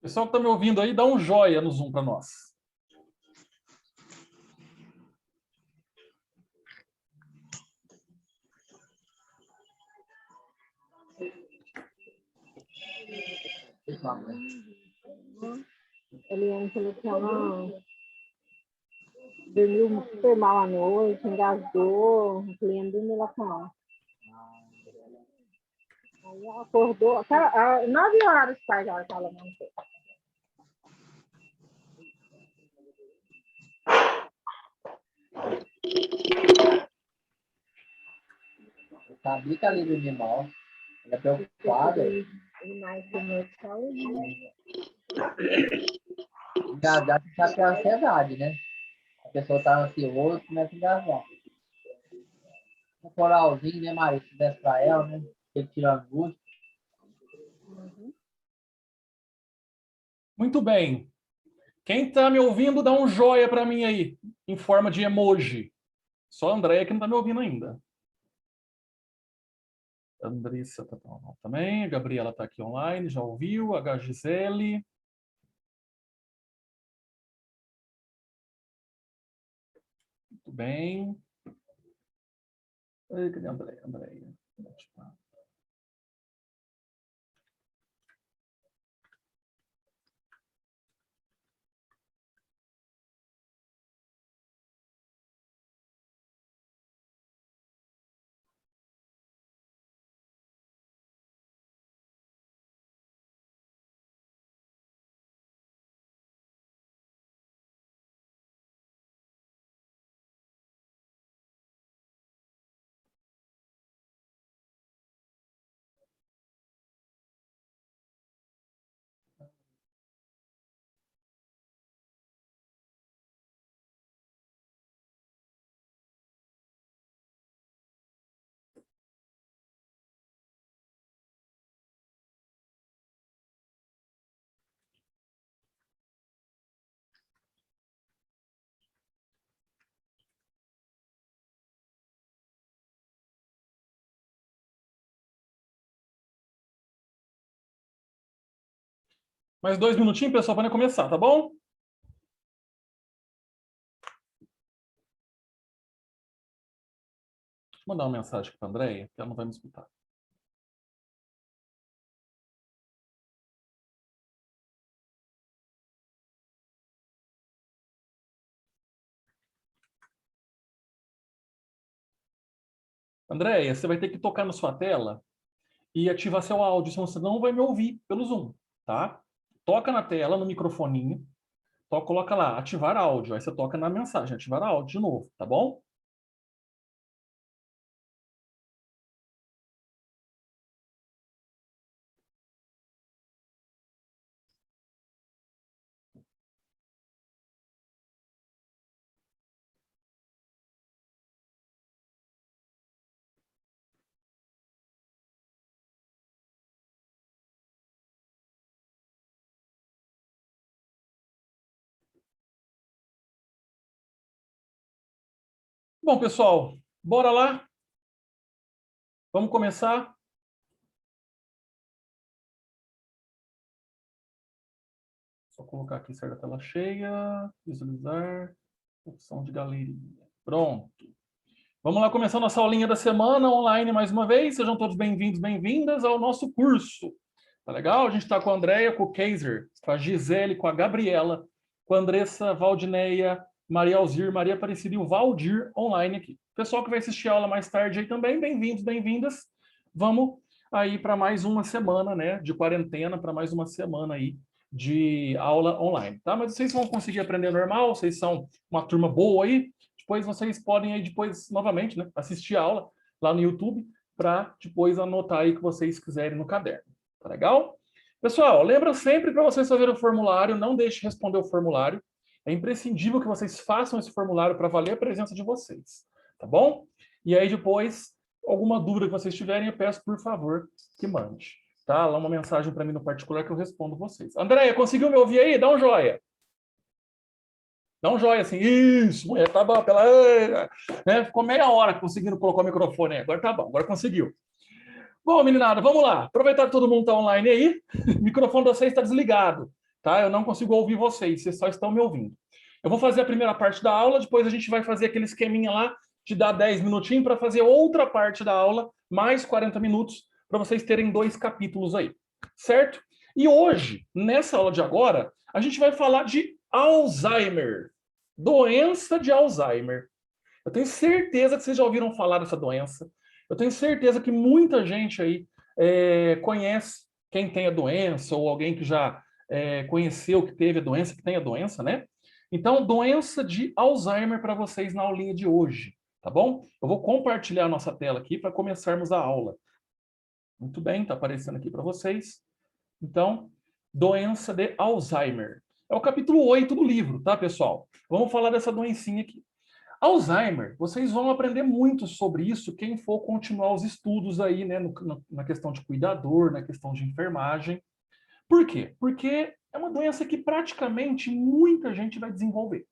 Pessoal que está me ouvindo aí, dá um joia no Zoom para nós. Eliane falou que ela dormiu super mal à noite, engasgou, o cliente dormiu lá com ela. Aí ela acordou, 9 horas tarde, ela estava não sei. Sabia que ela ia dormir mal. Ela é preocupada. E mais de noite saúde, né? Engasgar, você sabe que é ansiedade, né? A pessoa tá ansiosa, começa a engasgar. Um coralzinho, né, Maria? Se desse pra ela, né? Ele tira a angústia. Muito bem. Quem está me ouvindo, dá um joia para mim aí, em forma de emoji. Só a Andréia que não está me ouvindo ainda. A Andressa está também. A Gabriela está aqui online, já ouviu. A Gisele. Muito bem. Cadê a Andréia? Andréia. Mais 2 minutinhos, pessoal, para começar, tá bom? Deixa eu mandar uma mensagem aqui para a Andréia, que ela não vai me escutar. Andréia, você vai ter que tocar na sua tela e ativar seu áudio, senão você não vai me ouvir pelo Zoom, tá? Toca na tela, no microfoninho, coloca lá, ativar áudio, aí você toca na mensagem, ativar áudio de novo, tá bom? Bom, pessoal, bora lá? Vamos começar? Só colocar aqui certa tela cheia, visualizar, opção de galeria. Pronto. Vamos lá começar nossa aulinha da semana online mais uma vez. Sejam todos bem-vindos, bem-vindas ao nosso curso. Tá legal? A gente está com a Andréia, com o Kaiser, com a Gisele, com a Gabriela, com a Andressa, Valdineia, Maria Alzir, Maria Aparecida e o Valdir online aqui. Pessoal que vai assistir a aula mais tarde aí também, bem-vindos, bem-vindas. Vamos aí para mais uma semana, né, de quarentena, para mais uma semana aí de aula online, tá? Mas vocês vão conseguir aprender normal, vocês são uma turma boa aí, depois vocês podem aí depois, novamente, né, assistir a aula lá no YouTube, para depois anotar aí o que vocês quiserem no caderno, tá legal? Pessoal, lembra sempre para vocês fazerem o formulário, não deixe de responder o formulário, é imprescindível que vocês façam esse formulário para valer a presença de vocês, tá bom? E aí depois, alguma dúvida que vocês tiverem, eu peço, por favor, que mande. Tá? Lá uma mensagem para mim no particular que eu respondo vocês. Andréia, conseguiu me ouvir aí? Dá um joia. Dá um joia assim. Isso, mulher, tá bom. Né? Ficou meia hora conseguindo colocar o microfone aí. Agora tá bom, agora conseguiu. Bom, meninada, vamos lá. Aproveitar que todo mundo está online aí. O microfone de vocês está desligado. Tá? Eu não consigo ouvir vocês só estão me ouvindo. Eu vou fazer a primeira parte da aula, depois a gente vai fazer aquele esqueminha lá de dar 10 minutinhos para fazer outra parte da aula, mais 40 minutos, para vocês terem 2 capítulos aí, certo? E hoje, nessa aula de agora, a gente vai falar de Alzheimer, doença de Alzheimer. Eu tenho certeza que vocês já ouviram falar dessa doença. Eu tenho certeza que muita gente aí conhece quem tem a doença, ou alguém que já conheceu que teve a doença, que tem a doença, né? Então, doença de Alzheimer para vocês na aulinha de hoje, tá bom? Eu vou compartilhar a nossa tela aqui para começarmos a aula. Muito bem, está aparecendo aqui para vocês. Então, doença de Alzheimer. É o capítulo 8 do livro, tá, pessoal? Vamos falar dessa doencinha aqui. Alzheimer, vocês vão aprender muito sobre isso quem for continuar os estudos aí, né, na questão de cuidador, na questão de enfermagem. Por quê? Porque é uma doença que praticamente muita gente vai desenvolver,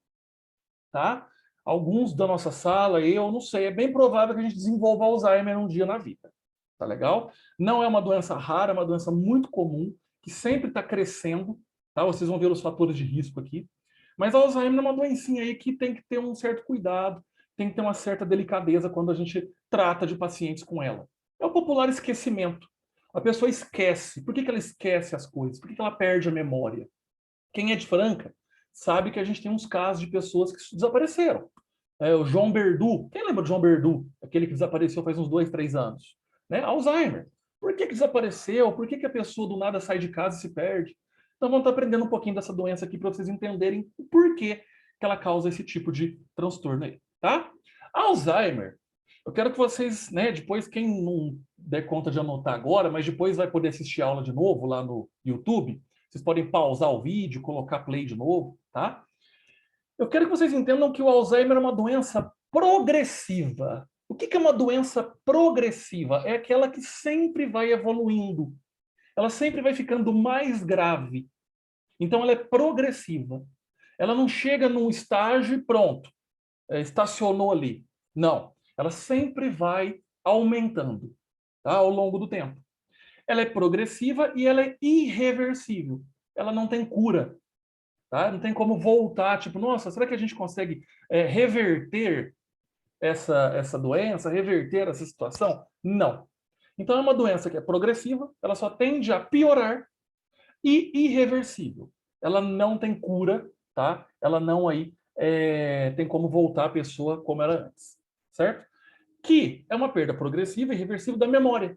tá? Alguns da nossa sala, eu não sei, é bem provável que a gente desenvolva Alzheimer um dia na vida, tá legal? Não é uma doença rara, é uma doença muito comum, que sempre está crescendo, tá? Vocês vão ver os fatores de risco aqui. Mas a Alzheimer é uma doencinha aí que tem que ter um certo cuidado, tem que ter uma certa delicadeza quando a gente trata de pacientes com ela. É o popular esquecimento. A pessoa esquece. Por que ela esquece as coisas? Por que ela perde a memória? Quem é de Franca sabe que a gente tem uns casos de pessoas que desapareceram. O João Berdu, quem lembra de João Berdu? Aquele que desapareceu faz uns 2, 3 anos. Né? Alzheimer. Por que desapareceu? Por que a pessoa do nada sai de casa e se perde? Então vamos estar aprendendo um pouquinho dessa doença aqui para vocês entenderem o porquê que ela causa esse tipo de transtorno aí, tá? Alzheimer. Eu quero que vocês, né, depois, quem não der conta de anotar agora, mas depois vai poder assistir a aula de novo lá no YouTube, vocês podem pausar o vídeo, colocar play de novo, tá? Eu quero que vocês entendam que o Alzheimer é uma doença progressiva. O que é uma doença progressiva? É aquela que sempre vai evoluindo. Ela sempre vai ficando mais grave. Então, ela é progressiva. Ela não chega num estágio e pronto, estacionou ali. Não. Ela sempre vai aumentando, tá? Ao longo do tempo. Ela é progressiva e ela é irreversível. Ela não tem cura. Tá? Não tem como voltar, tipo, nossa, será que a gente consegue reverter essa doença, reverter essa situação? Não. Então, é uma doença que é progressiva, ela só tende a piorar e irreversível. Ela não tem cura, tá? Ela não aí tem como voltar a pessoa como era antes, certo? Que é uma perda progressiva e irreversível da memória.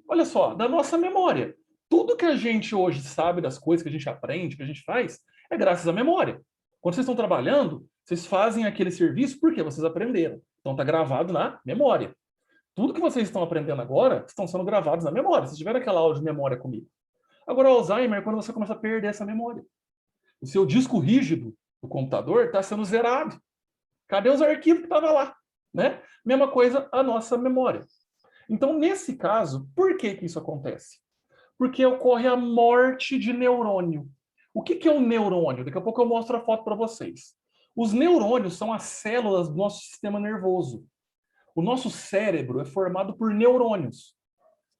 Olha só, da nossa memória. Tudo que a gente hoje sabe das coisas que a gente aprende, que a gente faz, é graças à memória. Quando vocês estão trabalhando, vocês fazem aquele serviço porque vocês aprenderam. Então está gravado na memória. Tudo que vocês estão aprendendo agora estão sendo gravados na memória. Vocês tiveram aquela aula de memória comigo. Agora, o Alzheimer é quando você começa a perder essa memória. O seu disco rígido do computador está sendo zerado. Cadê os arquivos que estavam lá? Né? Mesma coisa a nossa memória. Então, nesse caso, por que isso acontece? Porque ocorre a morte de neurônio. O que é um neurônio? Daqui a pouco eu mostro a foto para vocês. Os neurônios são as células do nosso sistema nervoso. O nosso cérebro é formado por neurônios,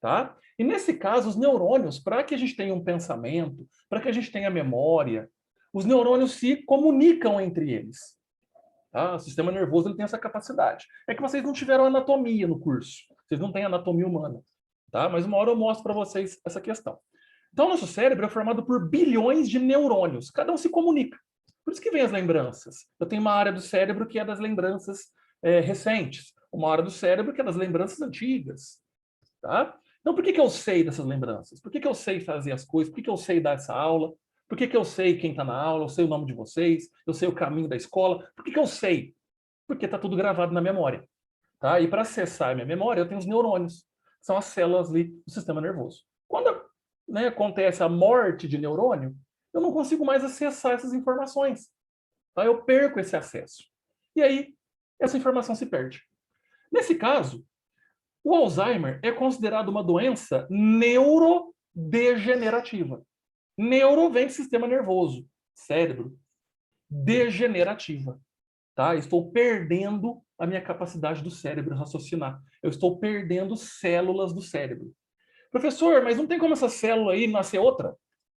tá? E nesse caso, os neurônios, para que a gente tenha um pensamento, para que a gente tenha memória, os neurônios se comunicam entre eles. Tá? O sistema nervoso ele tem essa capacidade. É que vocês não tiveram anatomia no curso. Vocês não têm anatomia humana. Tá? Mas uma hora eu mostro para vocês essa questão. Então, o nosso cérebro é formado por bilhões de neurônios. Cada um se comunica. Por isso que vem as lembranças. Eu tenho uma área do cérebro que é das lembranças recentes, uma área do cérebro que é das lembranças antigas. Tá? Então, por que eu sei dessas lembranças? Por que eu sei fazer as coisas? Por que eu sei dar essa aula? Por que eu sei quem está na aula? Eu sei o nome de vocês? Eu sei o caminho da escola? Por que eu sei? Porque está tudo gravado na memória. Tá? E para acessar a minha memória, eu tenho os neurônios. São as células ali do sistema nervoso. Quando acontece a morte de neurônio, eu não consigo mais acessar essas informações. Tá? Eu perco esse acesso. E aí, essa informação se perde. Nesse caso, o Alzheimer é considerado uma doença neurodegenerativa. Neuro vem do sistema nervoso, cérebro. Degenerativa. Tá? Estou perdendo a minha capacidade do cérebro raciocinar. Eu estou perdendo células do cérebro. Professor, mas não tem como essa célula aí nascer outra?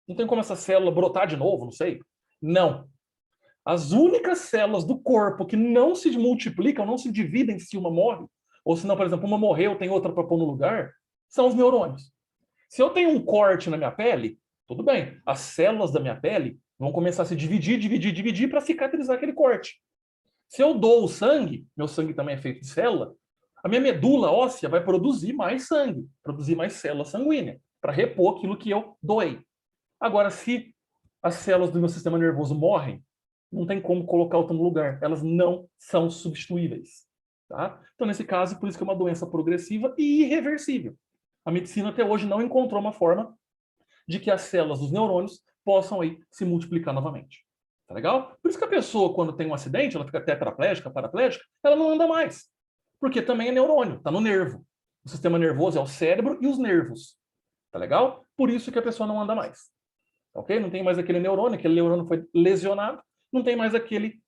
Não tem como essa célula brotar de novo? Não sei. Não. As únicas células do corpo que não se multiplicam, não se dividem se uma morre, ou se não, por exemplo, uma morreu, tem outra para pôr no lugar, são os neurônios. Se eu tenho um corte na minha pele, tudo bem. As células da minha pele vão começar a se dividir para cicatrizar aquele corte. Se eu dou o sangue, meu sangue também é feito de célula, a minha medula óssea vai produzir mais sangue, produzir mais célula sanguínea, para repor aquilo que eu doei. Agora, se as células do meu sistema nervoso morrem, não tem como colocar outra no lugar. Elas não são substituíveis. Tá? Então, nesse caso, por isso que é uma doença progressiva e irreversível. A medicina até hoje não encontrou uma forma de que as células dos neurônios possam aí se multiplicar novamente. Tá legal? Por isso que a pessoa, quando tem um acidente, ela fica tetraplégica, paraplégica, ela não anda mais. Porque também é neurônio, está no nervo. O sistema nervoso é o cérebro e os nervos. Tá legal? Por isso que a pessoa não anda mais. Ok? Não tem mais aquele neurônio foi lesionado, não tem mais aquele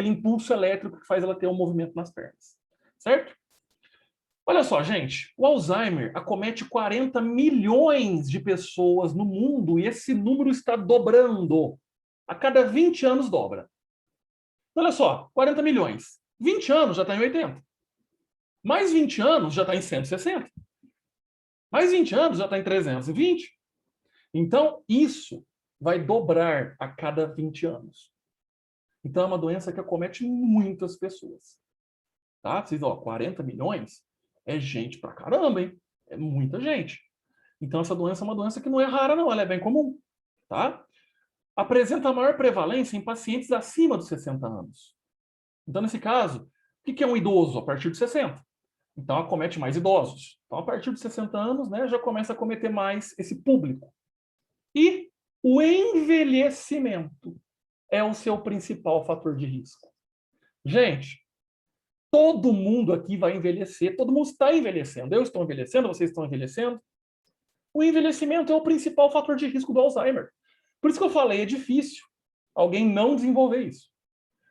impulso elétrico que faz ela ter um movimento nas pernas. Certo? Olha só, gente, o Alzheimer acomete 40 milhões de pessoas no mundo e esse número está dobrando. A cada 20 anos dobra. Olha só, 40 milhões. 20 anos já está em 80. Mais 20 anos já está em 160. Mais 20 anos já está em 320. Então, isso vai dobrar a cada 20 anos. Então, é uma doença que acomete muitas pessoas. Tá? Vocês, 40 milhões é gente pra caramba, hein? É muita gente. Então, essa doença é uma doença que não é rara, não. Ela é bem comum. Tá? Apresenta maior prevalência em pacientes acima dos 60 anos. Então, nesse caso, o que é um idoso? A partir de 60. Então, acomete mais idosos. Então, a partir de 60 anos, né, já começa a acometer mais esse público. E o envelhecimento é o seu principal fator de risco. Gente, todo mundo aqui vai envelhecer, todo mundo está envelhecendo. Eu estou envelhecendo, vocês estão envelhecendo. O envelhecimento é o principal fator de risco do Alzheimer. Por isso que eu falei, é difícil alguém não desenvolver isso.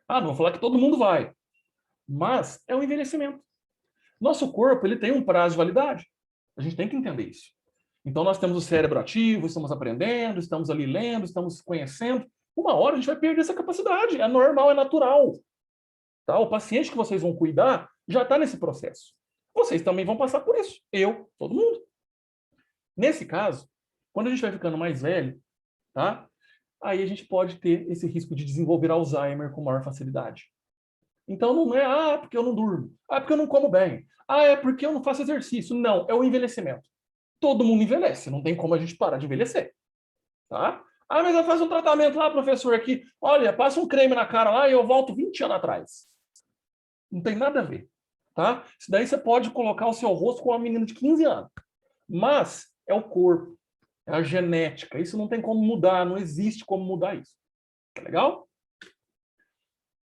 Não vou falar que todo mundo vai. Mas é o envelhecimento. Nosso corpo ele tem um prazo de validade. A gente tem que entender isso. Então, nós temos o cérebro ativo, estamos aprendendo, estamos ali lendo, estamos conhecendo. Uma hora a gente vai perder essa capacidade. É normal, é natural. Tá? O paciente que vocês vão cuidar já está nesse processo. Vocês também vão passar por isso. Eu, todo mundo. Nesse caso, quando a gente vai ficando mais velho, tá? Aí a gente pode ter esse risco de desenvolver Alzheimer com maior facilidade. Então, não é, porque eu não durmo. Porque eu não como bem. É porque eu não faço exercício. Não, é o envelhecimento. Todo mundo envelhece, não tem como a gente parar de envelhecer. Tá? Mas eu faço um tratamento lá, professor, aqui. Olha, passa um creme na cara lá e eu volto 20 anos atrás. Não tem nada a ver. Tá? Isso daí você pode colocar o seu rosto com uma menina de 15 anos. Mas é o corpo, é a genética. Isso não tem como mudar, não existe como mudar isso. Tá legal?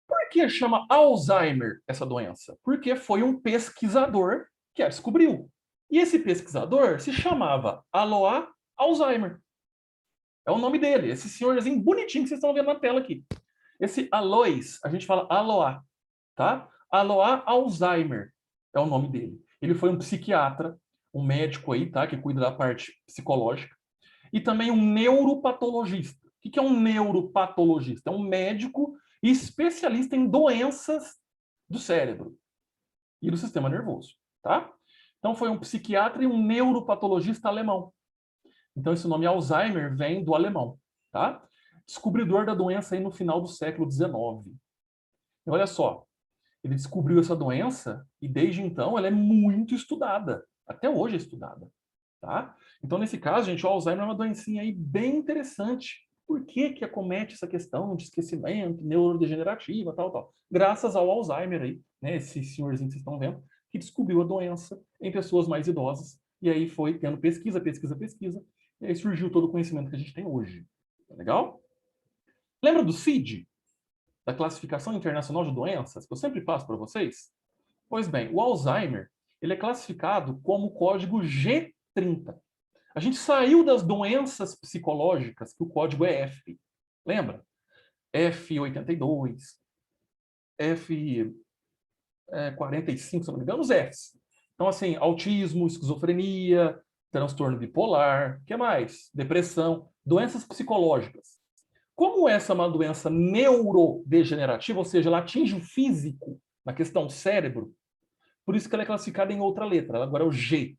Por que chama Alzheimer essa doença? Porque foi um pesquisador que a descobriu. E esse pesquisador se chamava Alois Alzheimer. É o nome dele, esse senhorzinho bonitinho que vocês estão vendo na tela aqui. Esse Alois, a gente fala Alois, tá? Alois Alzheimer é o nome dele. Ele foi um psiquiatra, um médico aí, tá? Que cuida da parte psicológica. E também um neuropatologista. O que é um neuropatologista? É um médico especialista em doenças do cérebro e do sistema nervoso, tá? Então, foi um psiquiatra e um neuropatologista alemão. Então, esse nome Alzheimer vem do alemão, tá? descobridor da doença aí no final do século XIX. E olha só, ele descobriu essa doença e desde então ela é muito estudada. Até hoje é estudada. Tá? Então, nesse caso, gente, o Alzheimer é uma doencinha aí bem interessante. Por que que acomete essa questão de esquecimento, neurodegenerativa, tal, tal? Graças ao Alzheimer aí, né, esse senhorzinho que vocês estão vendo, que descobriu a doença em pessoas mais idosas, e aí foi tendo pesquisa, e aí surgiu todo o conhecimento que a gente tem hoje. Tá legal? Lembra do CID? Da Classificação Internacional de Doenças, que eu sempre passo para vocês? Pois bem, o Alzheimer, ele é classificado como código G30. A gente saiu das doenças psicológicas, que o código é F. Lembra? F82, F45, se não me engano, os Fs. Então, assim, autismo, esquizofrenia, transtorno bipolar, o que mais? Depressão, doenças psicológicas. Como essa é uma doença neurodegenerativa, ou seja, ela atinge o físico, na questão cérebro, por isso que ela é classificada em outra letra. Ela agora é o G.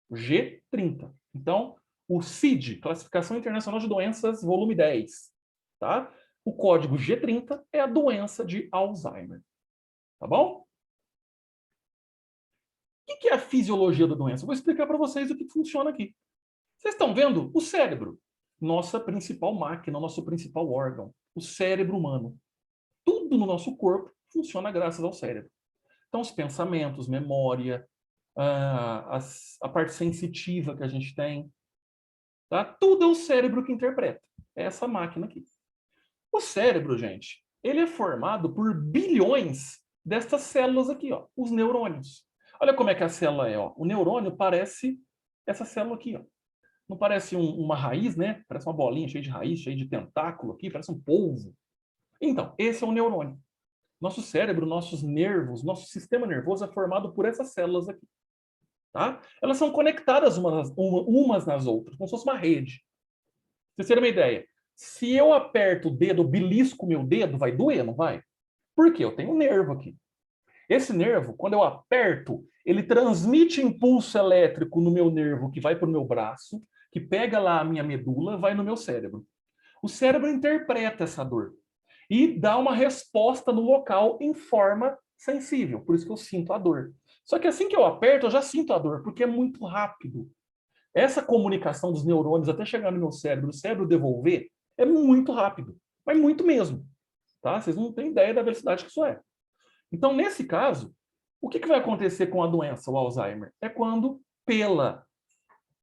O G30. Então, o CID, Classificação Internacional de Doenças, volume 10. Tá? O código G30 é a doença de Alzheimer. Tá bom? O que é a fisiologia da doença? Eu vou explicar para vocês o que funciona aqui. Vocês estão vendo? O cérebro. Nossa principal máquina, nosso principal órgão. O cérebro humano. Tudo no nosso corpo funciona graças ao cérebro. Então, os pensamentos, memória, a parte sensitiva que a gente tem, tá? Tudo é o cérebro que interpreta. É essa máquina aqui. O cérebro, gente, ele é formado por bilhões destas células aqui, ó, os neurônios. Olha como é que a célula é, ó. O neurônio parece essa célula aqui, ó. Não parece uma raiz, né? Parece uma bolinha cheia de raiz, cheia de tentáculo aqui, parece um polvo. Então, esse é o neurônio. Nosso cérebro, nossos nervos, nosso sistema nervoso é formado por essas células aqui. Tá? Elas são conectadas umas nas outras, como se fosse uma rede. Pra vocês terem uma ideia, se eu aperto o dedo, belisco o meu dedo, vai doer, não vai? Por quê? Eu tenho um nervo aqui. Esse nervo, quando eu aperto, ele transmite impulso elétrico no meu nervo, que vai para o meu braço, que pega lá a minha medula, vai no meu cérebro. O cérebro interpreta essa dor e dá uma resposta no local em forma sensível. Por isso que eu sinto a dor. Só que assim que eu aperto, eu já sinto a dor, porque é muito rápido. Essa comunicação dos neurônios até chegar no meu cérebro, o cérebro devolver, é muito rápido. Mas muito mesmo. Tá? Vocês não têm ideia da velocidade que isso é. Então, nesse caso, o que vai acontecer com a doença, o Alzheimer? É quando, pela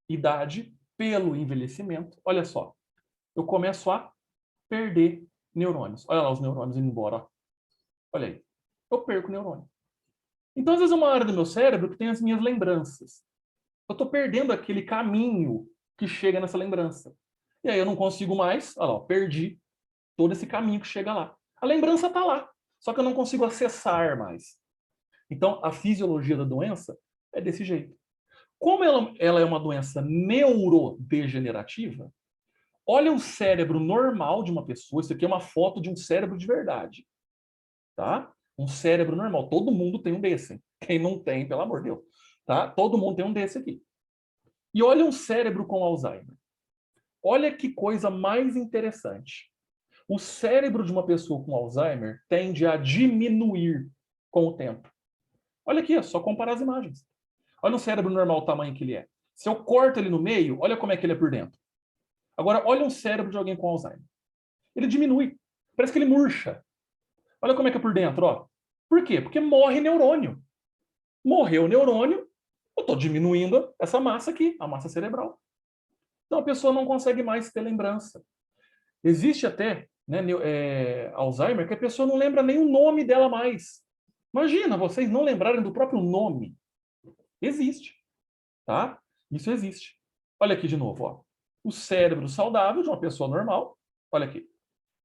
idade, pelo envelhecimento, olha só, eu começo a perder neurônios. Olha lá os neurônios indo embora. Ó. Olha aí. Eu perco neurônio. Então, às vezes, é uma área do meu cérebro que tem as minhas lembranças. Eu estou perdendo aquele caminho que chega nessa lembrança. E aí eu não consigo mais, olha lá, perdi todo esse caminho que chega lá. A lembrança está lá, só que eu não consigo acessar mais. Então, a fisiologia da doença é desse jeito. Como ela é uma doença neurodegenerativa, olha o cérebro normal de uma pessoa, isso aqui é uma foto de um cérebro de verdade. Tá? Um cérebro normal. Todo mundo tem um desse. Quem não tem, pelo amor de Deus. Tá? Todo mundo tem um desse aqui. E olha um cérebro com Alzheimer. Olha que coisa mais interessante. O cérebro de uma pessoa com Alzheimer tende a diminuir com o tempo. Olha aqui, é só comparar as imagens. Olha o cérebro normal, o tamanho que ele é. Se eu corto ele no meio, olha como é que ele é por dentro. Agora, olha um cérebro de alguém com Alzheimer. Ele diminui. Parece que ele murcha. Olha como é que é por dentro, ó. Por quê? Porque morre neurônio. Morreu o neurônio, eu estou diminuindo essa massa aqui, a massa cerebral. Então a pessoa não consegue mais ter lembrança. Existe até Alzheimer que a pessoa não lembra nem o nome dela mais. Imagina vocês não lembrarem do próprio nome. Existe. Tá? Isso existe. Olha aqui de novo. Ó. O cérebro saudável de uma pessoa normal. Olha aqui.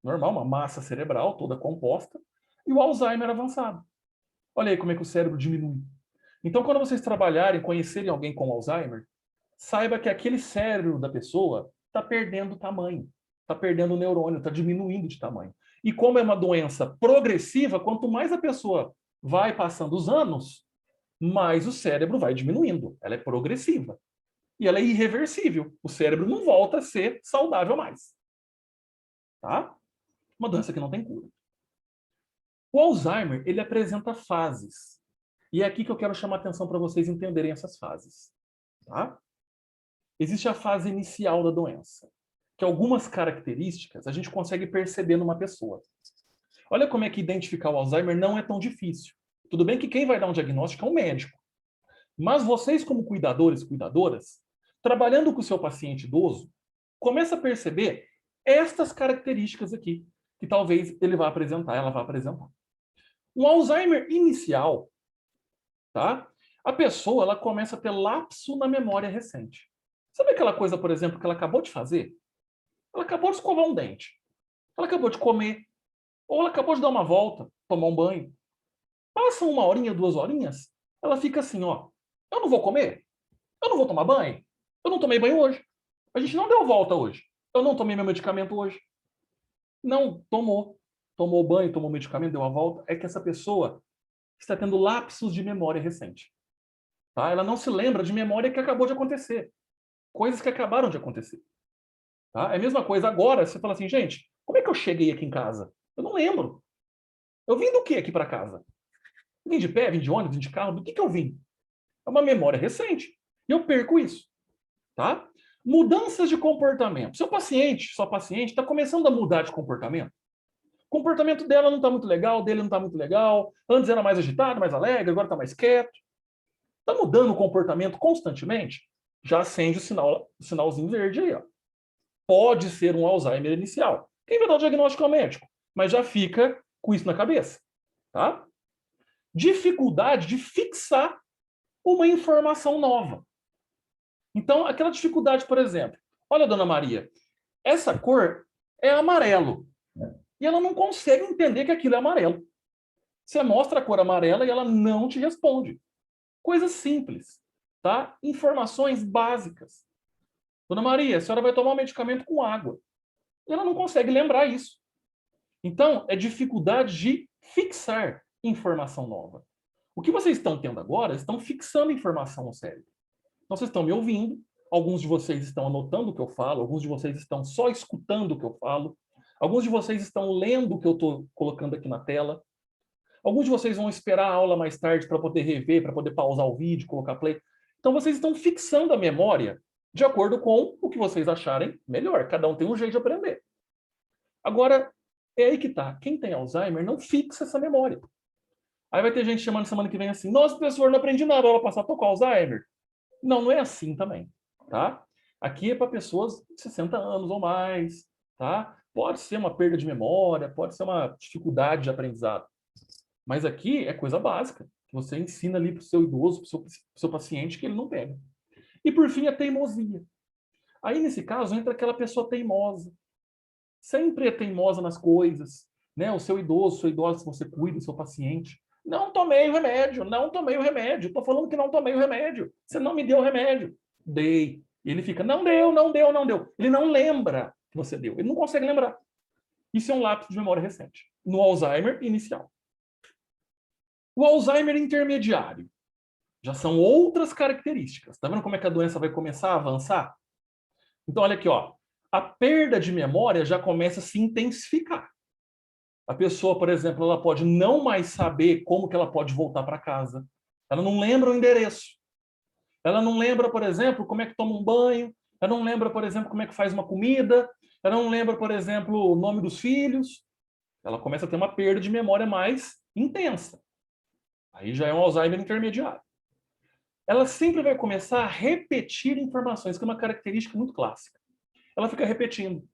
Normal, uma massa cerebral toda composta. E o Alzheimer avançado. Olha aí como é que o cérebro diminui. Então, quando vocês trabalharem, conhecerem alguém com Alzheimer, saiba que aquele cérebro da pessoa está perdendo tamanho, está perdendo neurônio, está diminuindo de tamanho. E como é uma doença progressiva, quanto mais a pessoa vai passando os anos, mais o cérebro vai diminuindo. Ela é progressiva. E ela é irreversível. O cérebro não volta a ser saudável mais. tá? Uma doença que não tem cura. O Alzheimer, ele apresenta fases. E é aqui que eu quero chamar a atenção para vocês entenderem essas fases, tá? Existe a fase inicial da doença, que algumas características a gente consegue perceber numa pessoa. Olha como é que identificar o Alzheimer não é tão difícil. Tudo bem que quem vai dar um diagnóstico é um médico. Mas vocês, como cuidadores e cuidadoras, trabalhando com o seu paciente idoso, começa a perceber estas características aqui, que talvez ele vá apresentar, ela vá apresentar. Um Alzheimer inicial, tá? A pessoa ela começa a ter lapso na memória recente. Sabe aquela coisa, por exemplo, que ela acabou de fazer? Ela acabou de escovar um dente. Ela acabou de comer. Ou ela acabou de dar uma volta, tomar um banho. Passa 1 horinha, 2 horinhas, ela fica assim, ó. Eu não vou comer? Eu não vou tomar banho? Eu não tomei banho hoje. A gente não deu volta hoje. Eu não tomei meu medicamento hoje. Não, tomou. Tomou banho, tomou medicamento, deu a volta. É que essa pessoa está tendo lapsos de memória recente. Tá? Ela não se lembra de memória que acabou de acontecer. Coisas que acabaram de acontecer. Tá? É a mesma coisa agora, você fala assim, gente, como é que eu cheguei aqui em casa? Eu não lembro. Eu vim do que aqui para casa? Vim de pé, vim de ônibus, vim de carro, do que eu vim? É uma memória recente. E eu perco isso. Tá? Mudanças de comportamento. Seu paciente, sua paciente, está começando a mudar de comportamento. O comportamento dela não está muito legal, dele não está muito legal. Antes era mais agitado, mais alegre, agora está mais quieto. Está mudando o comportamento constantemente. Já acende o sinalzinho verde aí. Ó. Pode ser um Alzheimer inicial. Quem vai dar o diagnóstico é o médico, mas já fica com isso na cabeça. Tá? Dificuldade de fixar uma informação nova. Então, aquela dificuldade, por exemplo, olha, dona Maria, essa cor é amarelo. E ela não consegue entender que aquilo é amarelo. Você mostra a cor amarela e ela não te responde. Coisas simples, tá? Informações básicas. Dona Maria, a senhora vai tomar um medicamento com água. E ela não consegue lembrar isso. Então, é dificuldade de fixar informação nova. O que vocês estão tendo agora, estão fixando informação no cérebro. Então, vocês estão me ouvindo, alguns de vocês estão anotando o que eu falo, alguns de vocês estão só escutando o que eu falo, alguns de vocês estão lendo o que eu estou colocando aqui na tela, alguns de vocês vão esperar a aula mais tarde para poder rever, para poder pausar o vídeo, colocar play. Então, vocês estão fixando a memória de acordo com o que vocês acharem melhor. Cada um tem um jeito de aprender. Agora, é aí que tá. Quem tem Alzheimer não fixa essa memória. Aí vai ter gente chamando semana que vem assim, nossa, professor, não aprendi nada, ela passar tô com Alzheimer. Não, não é assim também, tá? Aqui é para pessoas de 60 anos ou mais, tá? Pode ser uma perda de memória, pode ser uma dificuldade de aprendizado. Mas aqui é coisa básica, que você ensina ali para o seu idoso, para o seu paciente, que ele não pega. E por fim, a teimosia. Aí, nesse caso, entra aquela pessoa teimosa. Sempre é teimosa nas coisas, né? O seu idoso, sua idosa, se você cuida do seu paciente. Não tomei o remédio, não tomei o remédio. Estou falando que não tomei o remédio. Você não me deu o remédio. Dei. E ele fica, não deu, não deu, não deu. Ele não lembra que você deu. Ele não consegue lembrar. Isso é um lapso de memória recente. No Alzheimer inicial. O Alzheimer intermediário. Já são outras características. Tá vendo como é que a doença vai começar a avançar? Então, olha aqui, ó. A perda de memória já começa a se intensificar. A pessoa, por exemplo, ela pode não mais saber como que ela pode voltar para casa. Ela não lembra o endereço. Ela não lembra, por exemplo, como é que toma um banho. Ela não lembra, por exemplo, como é que faz uma comida. Ela não lembra, por exemplo, o nome dos filhos. Ela começa a ter uma perda de memória mais intensa. Aí já é um Alzheimer intermediário. Ela sempre vai começar a repetir informações, que é uma característica muito clássica. Ela fica repetindo.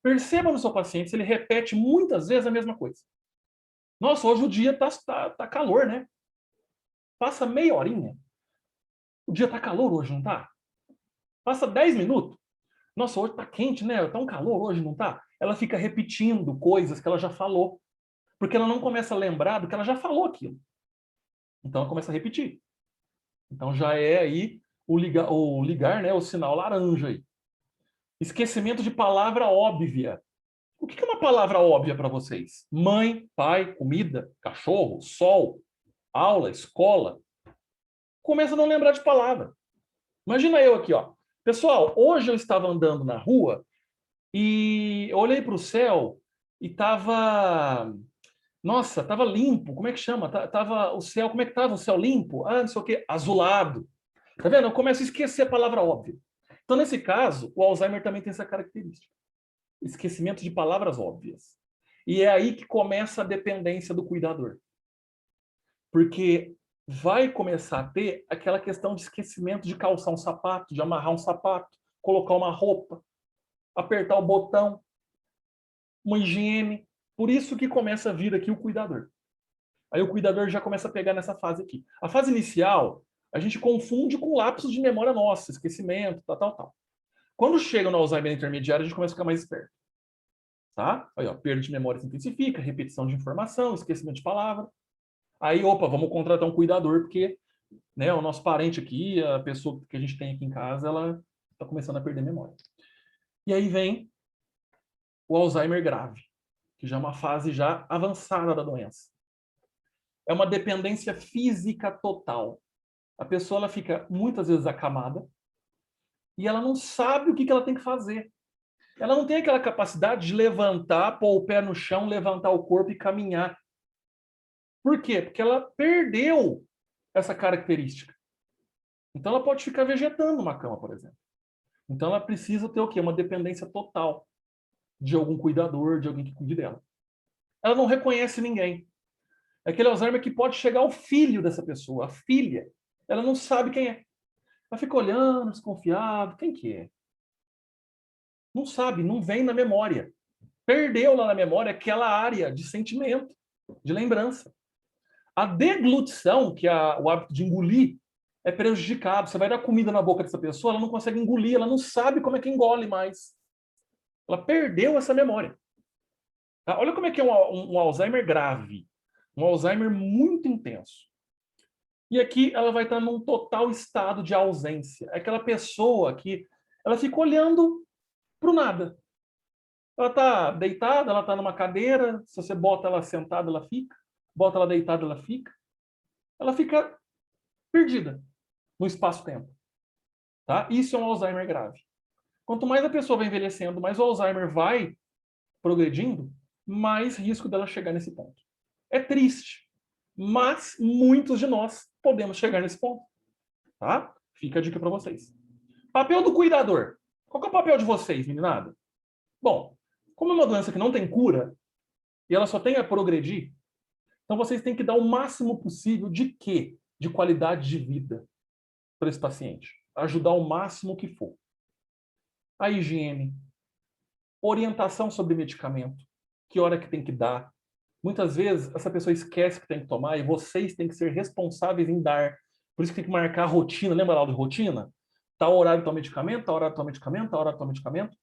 Perceba no seu paciente se ele repete muitas vezes a mesma coisa. Nossa, hoje o dia tá calor, né? Passa meia horinha. O dia tá calor hoje, não tá? Passa 10 minutos. Nossa, hoje tá quente, né? Tá um calor hoje, não tá? Ela fica repetindo coisas que ela já falou. Porque ela não começa a lembrar do que ela já falou aquilo. Então ela começa a repetir. Então já é aí o ligar, né? O sinal laranja aí. Esquecimento de palavra óbvia. O que é uma palavra óbvia para vocês? Mãe, pai, comida, cachorro, sol, aula, escola. Começa a não lembrar de palavra. Imagina eu aqui, ó. Pessoal, hoje eu estava andando na rua e eu olhei para o céu e tava... Nossa, tava limpo. Como é que chama? Tava o céu, como é que tava o céu limpo? Ah, não sei o quê, azulado. Tá vendo? Eu começo a esquecer a palavra óbvia. Então, nesse caso, o Alzheimer também tem essa característica. Esquecimento de palavras óbvias. E é aí que começa a dependência do cuidador. Porque vai começar a ter aquela questão de esquecimento de calçar um sapato, de amarrar um sapato, colocar uma roupa, apertar o botão, uma higiene. Por isso que começa a vir aqui o cuidador. Aí o cuidador já começa a pegar nessa fase aqui. A fase inicial, a gente confunde com lapsos de memória nossa, esquecimento, tal. Quando chega no Alzheimer intermediário, a gente começa a ficar mais esperto. Tá? Aí, ó, perda de memória se intensifica, repetição de informação, esquecimento de palavra. Aí, opa, vamos contratar um cuidador, porque, né, o nosso parente aqui, a pessoa que a gente tem aqui em casa, ela está começando a perder memória. E aí vem o Alzheimer grave, que já é uma fase já avançada da doença. É uma dependência física total. A pessoa ela fica muitas vezes acamada e ela não sabe o que ela tem que fazer. Ela não tem aquela capacidade de levantar, pôr o pé no chão, levantar o corpo e caminhar. Por quê? Porque ela perdeu essa característica. Então ela pode ficar vegetando numa cama, por exemplo. Então ela precisa ter o quê? Uma dependência total de algum cuidador, de alguém que cuide dela. Ela não reconhece ninguém. É aquele Alzheimer que pode chegar ao filho dessa pessoa, a filha. Ela não sabe quem é. Ela fica olhando, desconfiado. Quem que é? Não sabe, não vem na memória. Perdeu lá na memória aquela área de sentimento, de lembrança. A deglutição, que é o hábito de engolir, é prejudicado. Você vai dar comida na boca dessa pessoa, ela não consegue engolir, ela não sabe como é que engole mais. Ela perdeu essa memória. Tá? Olha como é que é um Alzheimer grave. Um Alzheimer muito intenso. E aqui ela vai estar num total estado de ausência. É aquela pessoa que ela fica olhando para o nada. Ela está deitada, ela está numa cadeira, se você bota ela sentada, ela fica. Bota ela deitada, ela fica. Ela fica perdida no espaço-tempo. Tá? Isso é um Alzheimer grave. Quanto mais a pessoa vai envelhecendo, mais o Alzheimer vai progredindo, mais risco dela chegar nesse ponto. É triste, mas muitos de nós podemos chegar nesse ponto. Tá? Fica a dica para vocês. Papel do cuidador. Qual que é o papel de vocês, meninada? Bom, como é uma doença que não tem cura, e ela só tem a progredir, então vocês têm que dar o máximo possível de quê? De qualidade de vida para esse paciente. Ajudar o máximo que for. A higiene, orientação sobre medicamento, que hora que tem que dar. Muitas vezes essa pessoa esquece que tem que tomar e vocês têm que ser responsáveis em dar. Por isso que tem que marcar a rotina. Lembra lá de rotina? Tal horário toma medicamento, tal horário toma medicamento, tal horário toma medicamento.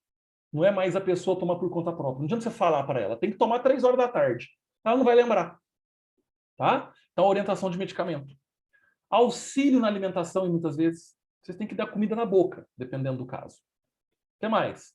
Não é mais a pessoa tomar por conta própria. Não adianta você falar para ela. Tem que tomar 3 horas da tarde. Ela não vai lembrar. Tá? Então, orientação de medicamento. Auxílio na alimentação, e muitas vezes vocês têm que dar comida na boca, dependendo do caso. O que mais?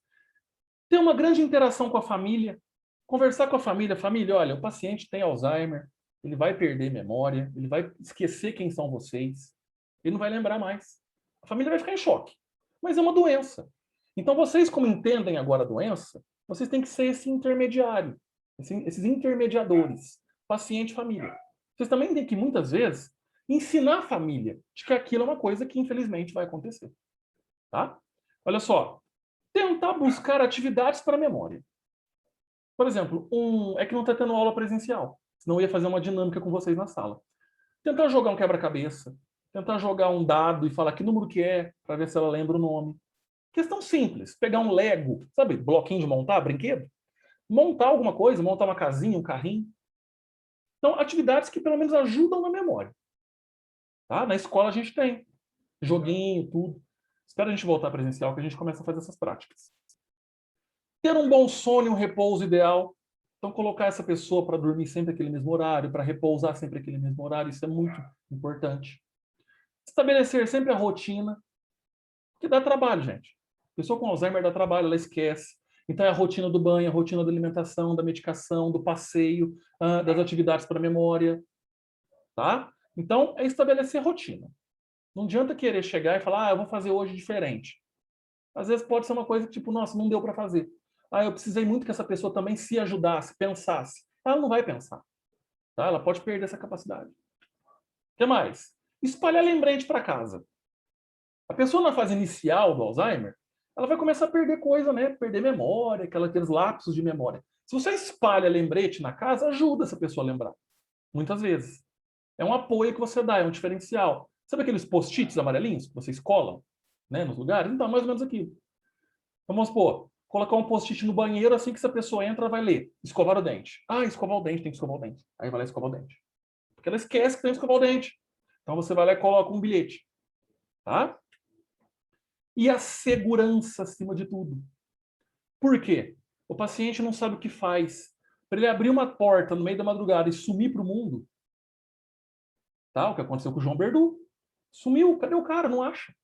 Ter uma grande interação com a família. Conversar com a família. Família, olha, o paciente tem Alzheimer, ele vai perder memória, ele vai esquecer quem são vocês, ele não vai lembrar mais. A família vai ficar em choque. Mas é uma doença. Então, vocês, como entendem agora a doença, vocês têm que ser esse intermediário, esses intermediadores, paciente e família. Vocês também têm que, muitas vezes, ensinar a família de que aquilo é uma coisa que, infelizmente, vai acontecer. Tá? Olha só, tentar buscar atividades para a memória. Por exemplo, é que não está tendo aula presencial, senão eu ia fazer uma dinâmica com vocês na sala. Tentar jogar um quebra-cabeça, tentar jogar um dado e falar que número que é, para ver se ela lembra o nome. Questão simples, pegar um Lego, sabe, bloquinho de montar, brinquedo, montar alguma coisa, montar uma casinha, um carrinho. Então, atividades que pelo menos ajudam na memória. Tá? Na escola a gente tem joguinho, tudo. Espera a gente voltar presencial que a gente começa a fazer essas práticas. Ter um bom sono e um repouso ideal. Então, colocar essa pessoa para dormir sempre aquele mesmo horário, para repousar sempre aquele mesmo horário, isso é muito importante. Estabelecer sempre a rotina, que dá trabalho, gente. A pessoa com Alzheimer dá trabalho, ela esquece. Então, é a rotina do banho, a rotina da alimentação, da medicação, do passeio, das atividades para a memória. Tá? Então, é estabelecer rotina. Não adianta querer chegar e falar, eu vou fazer hoje diferente. Às vezes pode ser uma coisa que, tipo, nossa, não deu para fazer. Ah, eu precisei muito que essa pessoa também se ajudasse, pensasse. Ela não vai pensar. Tá? Ela pode perder essa capacidade. O que mais? Espalhar lembrete para casa. A pessoa na fase inicial do Alzheimer, ela vai começar a perder coisa, né? Perder memória, aqueles lapsos de memória. Se você espalha lembrete na casa, ajuda essa pessoa a lembrar. Muitas vezes. É um apoio que você dá, é um diferencial. Sabe aqueles post-its amarelinhos que vocês colam, né, nos lugares? Então, mais ou menos aquilo. Então, vamos supor, colocar um post-it no banheiro, assim que essa pessoa entra, ela vai ler. Escovar o dente. Ah, escovar o dente, tem que escovar o dente. Aí vai lá escovar o dente. Porque ela esquece que tem que escovar o dente. Então, você vai lá e coloca um bilhete. Tá? E a segurança acima de tudo. Por quê? O paciente não sabe o que faz. Para ele abrir uma porta no meio da madrugada e sumir para o mundo, tá? O que aconteceu com o João Berdu. Sumiu, cadê o cara? Não acha.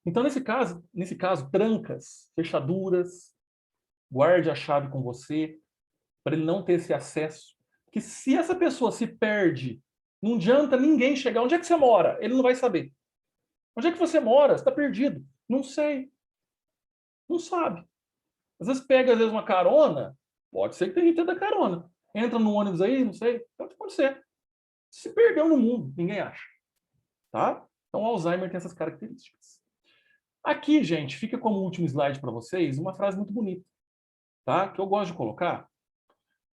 Então, nesse caso, trancas, fechaduras, guarde a chave com você, para ele não ter esse acesso. Porque se essa pessoa se perde, não adianta ninguém chegar. Onde é que você mora? Ele não vai saber. Onde é que você mora? Você está perdido. Não sei. Não sabe. Às vezes pega, uma carona, pode ser que tenha que ter da carona. Entra no ônibus aí, não sei, pode acontecer. Se perdeu no mundo, ninguém acha. Tá? Então, o Alzheimer tem essas características. Aqui, gente, fica como último slide para vocês uma frase muito bonita, tá? Que eu gosto de colocar,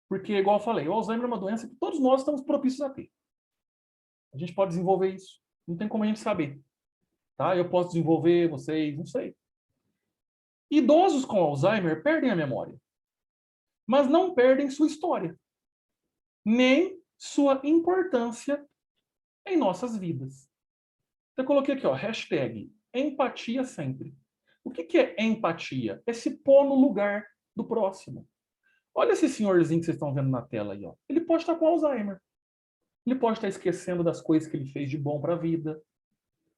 porque, igual eu falei, o Alzheimer é uma doença que todos nós estamos propícios a ter. A gente pode desenvolver isso. Não tem como a gente saber. Tá? Eu posso desenvolver, vocês, não sei. Idosos com Alzheimer perdem a memória, mas não perdem sua história, nem sua importância em nossas vidas. Eu coloquei aqui, ó, hashtag empatia sempre. O que é empatia? É se pôr no lugar do próximo. Olha esse senhorzinho que vocês estão vendo na tela aí, ó. Ele pode estar com Alzheimer. Ele pode estar esquecendo das coisas que ele fez de bom para a vida.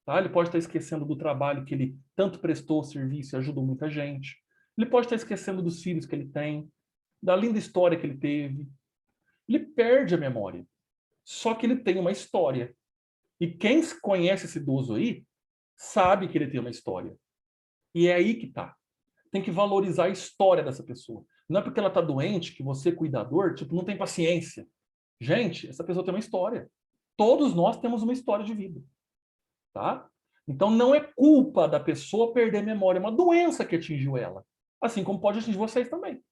Tá? Ele pode estar esquecendo do trabalho que ele tanto prestou serviço e ajudou muita gente. Ele pode estar esquecendo dos filhos que ele tem, da linda história que ele teve. Ele perde a memória. Só que ele tem uma história. E quem conhece esse idoso aí, sabe que ele tem uma história. E é aí que tá. Tem que valorizar a história dessa pessoa. Não é porque ela tá doente que você, cuidador, tipo, não tem paciência. Gente, essa pessoa tem uma história. Todos nós temos uma história de vida. Tá? Então não é culpa da pessoa perder a memória, é uma doença que atingiu ela. Assim como pode atingir vocês também.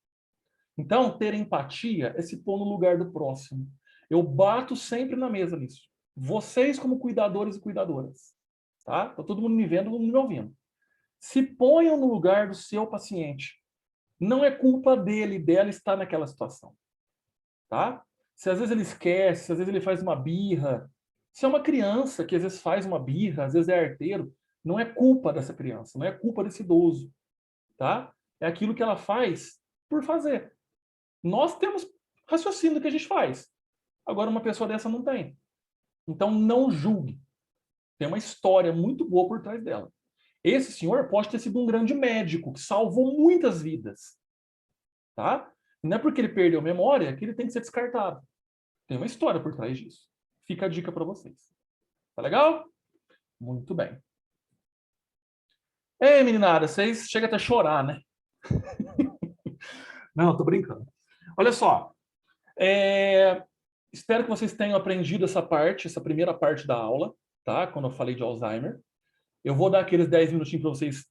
Então, ter empatia é se pôr no lugar do próximo. Eu bato sempre na mesa nisso. Vocês como cuidadores e cuidadoras. Tá? Tá todo mundo me vendo, todo mundo me ouvindo. Se ponham no lugar do seu paciente. Não é culpa dele, dela estar naquela situação. Tá? Se às vezes ele esquece, se às vezes ele faz uma birra, se é uma criança que às vezes faz uma birra, às vezes é arteiro, não é culpa dessa criança, não é culpa desse idoso. Tá? É aquilo que ela faz por fazer. Nós temos raciocínio do que a gente faz. Agora, uma pessoa dessa não tem. Então, não julgue. Tem uma história muito boa por trás dela. Esse senhor pode ter sido um grande médico que salvou muitas vidas. Tá? Não é porque ele perdeu a memória que ele tem que ser descartado. Tem uma história por trás disso. Fica a dica para vocês. Tá legal? Muito bem. Ei, meninada, vocês chegam até a chorar, né? Não, tô brincando. Olha só. Espero que vocês tenham aprendido essa parte, essa primeira parte da aula, tá? Quando eu falei de Alzheimer. Eu vou dar aqueles 10 minutinhos para vocês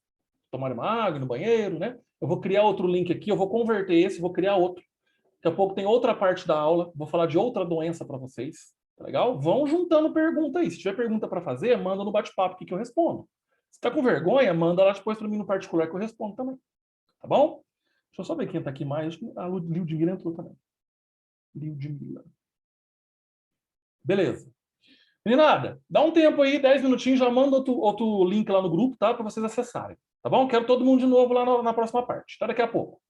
tomarem uma água no banheiro, né? Eu vou criar outro link aqui, eu vou converter esse, vou criar outro. Daqui a pouco tem outra parte da aula, vou falar de outra doença para vocês. Tá legal? Vão juntando pergunta aí. Se tiver pergunta para fazer, manda no bate-papo aqui que eu respondo. Se tá com vergonha, manda lá depois para mim no particular que eu respondo também. Tá bom? Deixa eu só ver quem tá aqui mais. Acho que a Lildmila entrou também. Lildmila. Beleza. Meninada, dá um tempo aí, 10 minutinhos, já manda outro link lá no grupo, tá? Para vocês acessarem. Tá bom? Quero todo mundo de novo lá na próxima parte. Até daqui a pouco.